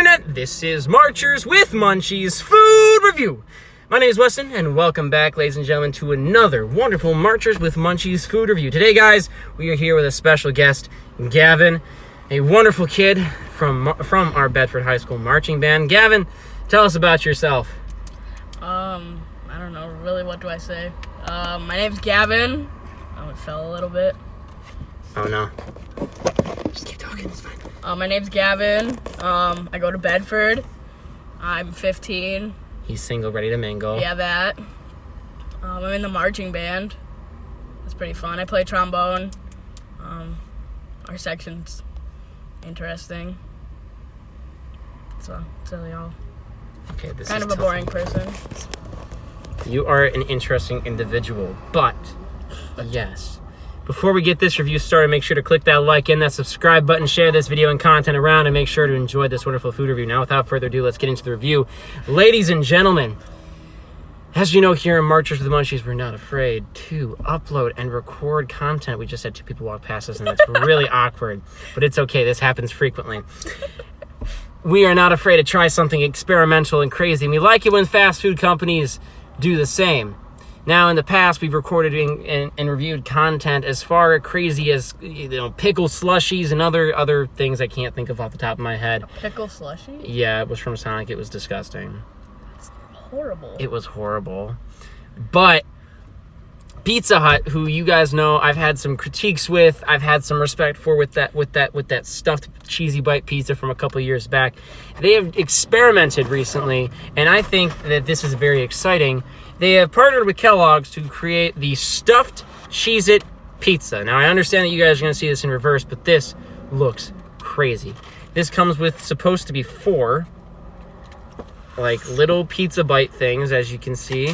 Internet. This is Marchers with Munchies Food Review. My name is Weston, and welcome back, ladies and gentlemen, to another wonderful Marchers with Munchies Food Review. Today, guys, we are here with a special guest, Gavin, a wonderful kid from our Bedford High School marching band. Gavin, tell us about yourself. I don't know, really, what do I say? My name's Gavin. Oh, it fell a little bit. Oh, no. Just keep talking, it's fine. My name's Gavin. I go to Bedford. I'm 15. He's single, ready to mingle. Yeah, that. I'm in the marching band. It's pretty fun. I play trombone. Our section's interesting. So, it's really all. Okay, this Kind is of a tough. boring person. You are an interesting individual, but yes. Before we get this review started, make sure to click that like and that subscribe button, share this video and content around, and make sure to enjoy this wonderful food review. Now, without further ado, let's get into the review. Ladies and gentlemen, as you know, here in Marchers with the Munchies, we're not afraid to upload and record content. We just had two people walk past us, and that's really awkward, but it's okay. This happens frequently. We are not afraid to try something experimental and crazy, and we like it when fast food companies do the same. Now, in the past, we've recorded and reviewed content as far crazy as, pickle slushies and other things I can't think of off the top of my head. A pickle slushie? Yeah, it was from Sonic. It was disgusting. It's horrible. It was horrible. But Pizza Hut, who you guys know I've had some critiques with, I've had some respect for with that stuffed cheesy bite pizza from a couple years back, they have experimented recently, and I think that this is very exciting. They have partnered with Kellogg's to create the stuffed Cheez-it pizza. Now, I understand that you guys are going to see this in reverse, but this looks crazy. This comes with supposed to be 4, little pizza bite things, as you can see.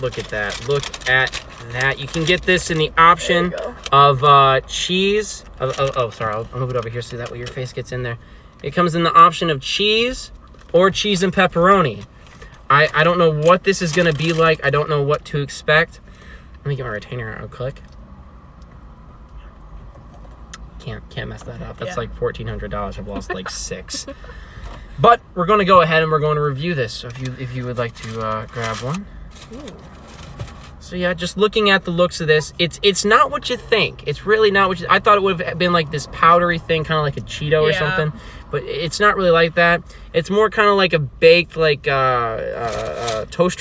Look at that. Look at that. You can get this in the option of cheese. Sorry. I'll move it over here so that way your face gets in there. It comes in the option of cheese or cheese and pepperoni. I don't know what this is going to be like. I don't know what to expect. Let me get my retainer out real quick. Can't mess that up. That's like $1,400. I've lost like 6. But we're going to go ahead and we're going to review this. So if you would like to grab one. Ooh. So yeah, just looking at the looks of this, it's not what you think. It's really not what I thought it would have been, like this powdery thing, kind of like a Cheeto or something. But it's not really like that. It's more kind of like a baked, toaster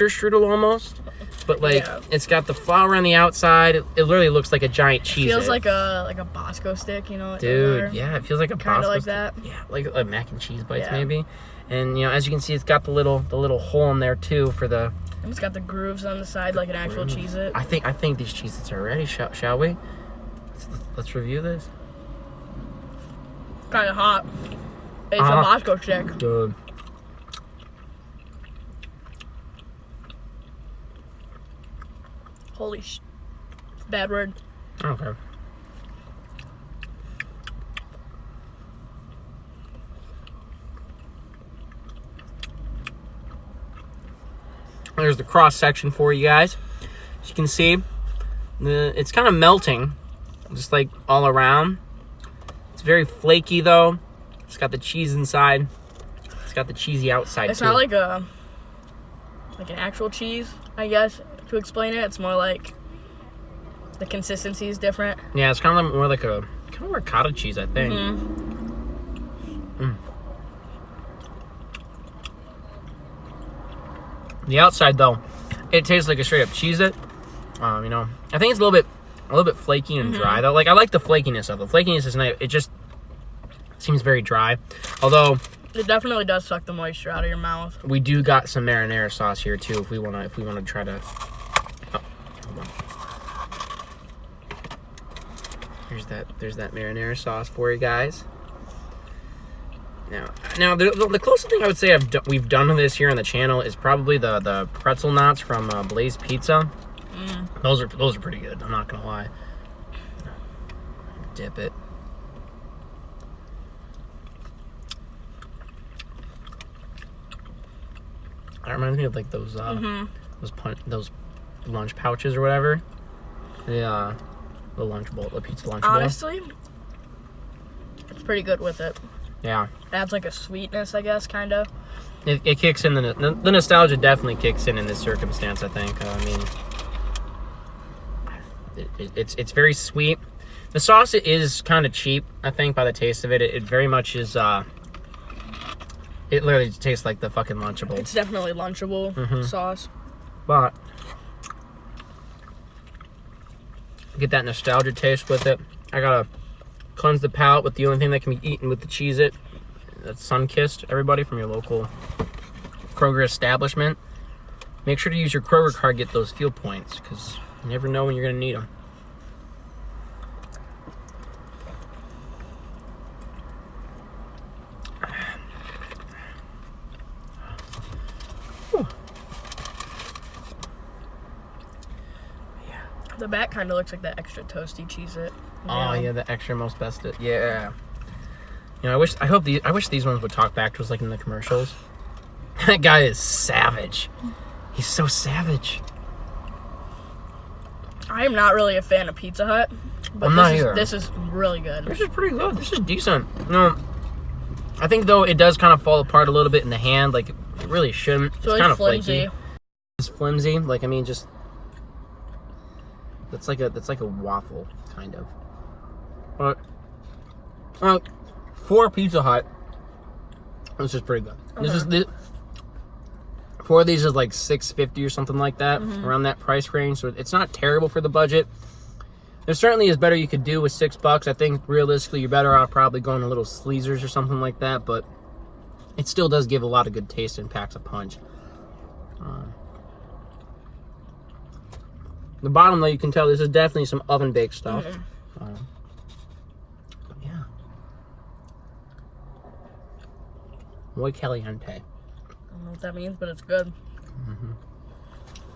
strudel almost. But it's got the flour on the outside. It literally looks like a giant Cheez-it. Feels like a Bosco stick, Dude, yeah, it feels like a kind Bosco of like stick. that. Yeah, like a mac and cheese bites maybe. And as you can see, it's got the little hole in there too for the. And it's got the grooves on the side like an actual Cheez-it. I think these Cheez-its are ready. Shall we? Let's review this. Kind of hot. It's a Bosco stick. Good. Holy bad word. Okay. There's the cross section for you guys. As you can see, it's kind of melting, just like all around. It's very flaky though. It's got the cheese inside. It's got the cheesy outside It's too. not like an actual cheese, I guess, to explain it. It's more like the consistency is different. Yeah, it's kind of more like a ricotta cheese, I think. The outside though, it tastes like a straight up Cheez-it. I think it's a little bit flaky and dry though. I like the flakiness of it. The flakiness is nice. It just seems very dry. Although it definitely does suck the moisture out of your mouth. We do got some marinara sauce here too if we wanna try to. Oh, hold on. There's that marinara sauce for you guys. Now the closest thing I would say we've done to this here on the channel is probably the pretzel knots from Blaze Pizza. Those are pretty good. I'm not gonna lie. Dip it. That reminds me of those lunch pouches or whatever. The lunch bowl, the pizza lunch bowl. Honestly, it's pretty good with it. Yeah. Adds like a sweetness, I guess, kind of. It kicks in, the nostalgia definitely kicks in this circumstance, I think. I mean, it's very sweet. The sauce is kind of cheap, I think, by the taste of it. It very much is, it literally tastes like the fucking Lunchable. It's definitely Lunchable sauce. But, get that nostalgia taste with it. I gotta cleanse the palate with the only thing that can be eaten with the Cheez-it. That's Sun-Kissed, everybody, from your local Kroger establishment. Make sure to use your Kroger card to get those fuel points, because you never know when you're going to need them. The back kind of looks like that extra toasty Cheez-it. Oh, yeah, the extra most bested. Yeah. You know, I wish these ones would talk back to us like in the commercials. That guy is savage. He's so savage. I am not really a fan of Pizza Hut, but I'm not either. This is really good. This is pretty good. This is decent. No, I think though it does kind of fall apart a little bit in the hand. Like it really shouldn't. It's really kind of flimsy. flaky. It's flimsy. Like I mean, just that's like a waffle kind of. But for Pizza Hut, this is pretty good. This 4 of these is like $6.50 or something like that, around that price range. So it's not terrible for the budget. There certainly is better you could do with $6. I think realistically you're better off probably going to Little Sleezers or something like that, but it still does give a lot of good taste and packs a punch. The bottom though, you can tell this is definitely some oven baked stuff. But yeah, muy caliente. I don't know what that means, but it's good.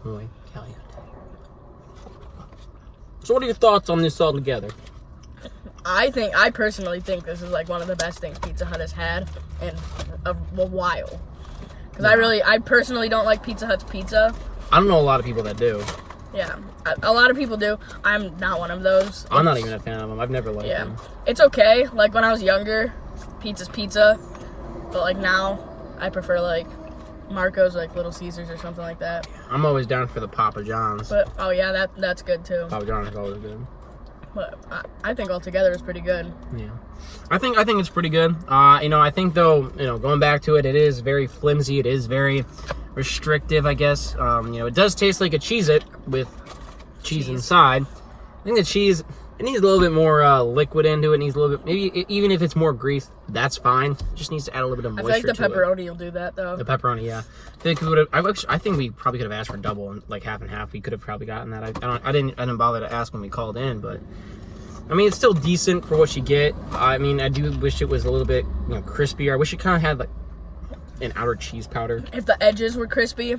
Muy caliente. So what are your thoughts on this all together? I personally think this is like one of the best things Pizza Hut has had in a while. Because I personally don't like Pizza Hut's pizza. I don't know a lot of people that do. Yeah, a lot of people do. I'm not one of those. I'm not even a fan of them. I've never liked them. It's okay. Like when I was younger, pizza's pizza. But like now, I prefer like Marco's, like Little Caesars or something like that. I'm always down for the Papa John's. But oh yeah, that's good too. Papa John's is always good. But I think altogether it's pretty good. Yeah, I think it's pretty good. I think though, going back to it, it is very flimsy. It is very restrictive, I guess. It does taste like a Cheez-it with cheese inside. I think the cheese, it needs a little bit more liquid into it. It needs a little bit, maybe even if it's more grease, that's fine. It just needs to add a little bit of moisture. I feel like the pepperoni will do that though. The pepperoni, yeah. I think we probably could have asked for double, like half and half. We could have probably gotten that. I didn't bother to ask when we called in, but I mean, it's still decent for what you get. I mean, I do wish it was a little bit crispier. I wish it kind of had like an outer cheese powder. If the edges were crispy,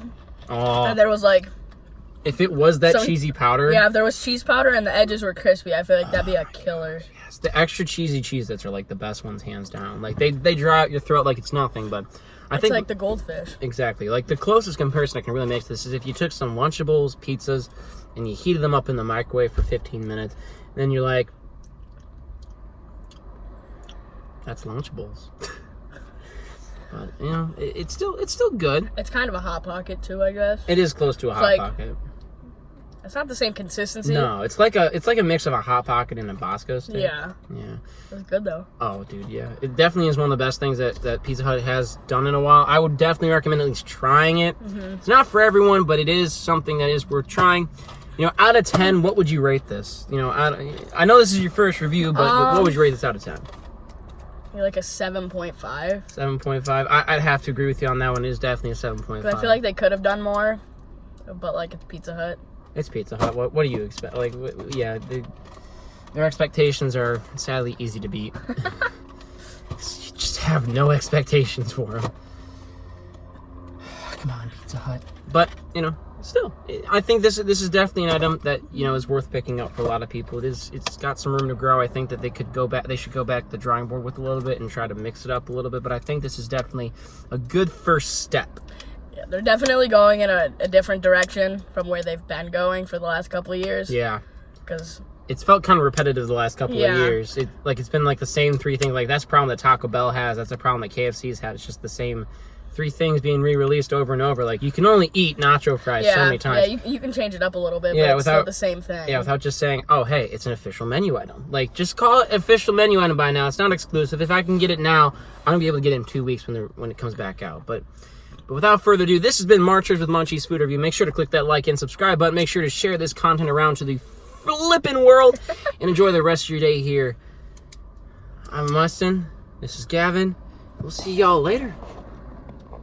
oh, and there was like, if it was that cheesy powder. Yeah, if there was cheese powder and the edges were crispy, I feel like that'd be a killer. Yes, the extra cheesy Cheez-Its are like the best ones, hands down. Like they dry out your throat like it's nothing, but I think like the goldfish. Exactly. Like the closest comparison I can really make to this is if you took some Lunchables, pizzas, and you heated them up in the microwave for 15 minutes, and then you're like, that's Lunchables. But it's still good. It's kind of a Hot Pocket too, I guess. It is close to a Hot Pocket. It's not the same consistency. No, it's like a mix of a Hot Pocket and a Bosco stick. Yeah. Yeah. It's good though. Oh, dude, yeah. It definitely is one of the best things that Pizza Hut has done in a while. I would definitely recommend at least trying it. It's not for everyone, but it is something that is worth trying. Out of 10, what would you rate this? I know this is your first review, but what would you rate this out of 10? Like a 7.5. 7.5. I'd have to agree with you on that one. It is definitely a 7.5. But I feel like they could have done more, but like it's Pizza Hut. It's Pizza Hut. What do you expect? Like, yeah, their expectations are sadly easy to beat. You just have no expectations for them. Come on, Pizza Hut. But still, I think this is definitely an item that is worth picking up for a lot of people. It's got some room to grow. I think that they should go back to the drawing board with a little bit and try to mix it up a little bit. But I think this is definitely a good first step. Yeah, they're definitely going in a different direction from where they've been going for the last couple of years. Yeah, because it's felt kind of repetitive the last couple of Yeah. years. It's been like the same three things. Like that's a problem that Taco Bell has. That's a problem that KFC's had. It's just the same three things being re-released over and over. Like you can only eat nacho fries so many times. Yeah, you can change it up a little bit, Yeah, but it's still the same thing. Yeah, without just saying, oh, hey, it's an official menu item. Like, just call it official menu item by now. It's not exclusive. If I can get it now, I'm going to be able to get it in 2 weeks when it comes back out. But without further ado, this has been Marchers with Munchies Food Review. Make sure to click that like and subscribe button. Make sure to share this content around to the flippin' world. And enjoy the rest of your day here. I'm Mustin. This is Gavin. We'll see y'all later.